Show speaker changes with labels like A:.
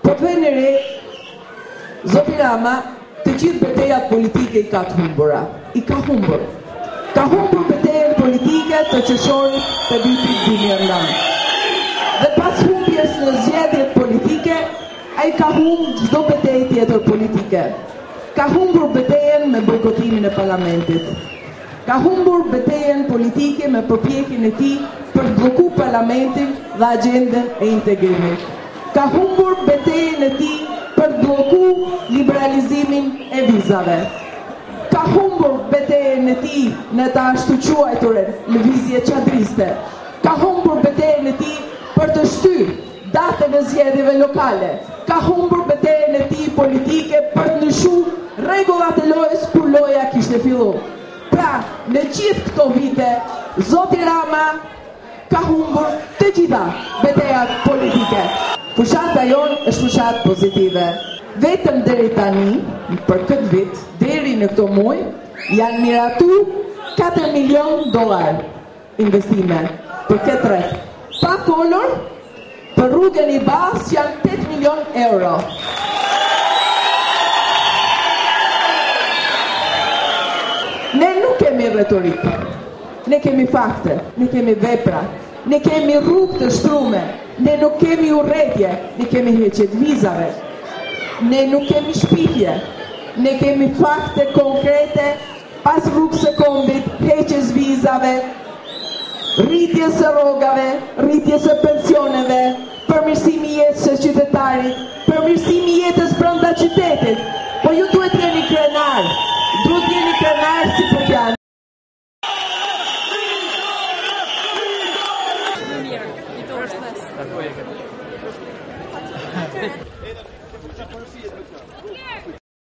A: Po të vjen re, zoti Rama, të gjithë betejat politike i ka të humbura. I ka humbur. Ka humbur betejën politike të qershorit të vitit 2009. Dhe pas humbjes në zgjedhjet politike, ai ka humbur çdo betejë tjetër politike. Ka humbur betejën me bojkotimin e parlamentit. Ka humbur betejën politike me përpjekjen e tij për të bllokuar parlamentin dhe agjendën e integrimit. Ka humbur betejën e tij për të bllokuar liberalizimin e vizave. Ka humbur betejën e tij në të ashtu quajturën lëvizje çadriste. Ka humbur betejën e tij për të shtyr datën e zgjedhjeve lokale. Ka humbur betejën e tij politike për të ndryshuar rregullat e lojës kur loja kishte filluar. Pra, në gjithë këto vite, zoti Rama ka humbur të gjitha betejat politike. Fushata jonë është fushat pozitive. Vetëm deri tani, për këtë vit, deri në këto muaj, janë miratu $4 milion investime për këtë rreth. Pa folur, për rrugën i Bas janë €8 milion. Ne nuk kemi retorikë, ne kemi fakte, ne kemi vepra, ne kemi rrugë të shtrume, ne nuk kemi urrëtie, ne kemi heqje të vizave, ne nuk kemi shpifje, ne kemi fakte konkrete pas rrugës së kombit, heqjes vizave, rritjes së rrogave, rritjes së pensioneve, përmirësimi i jetës së qytetarit, përmirësimi i jetës brenda qytetit. Po ju duhet jeni krenar, duhet jeni krenar si po janë.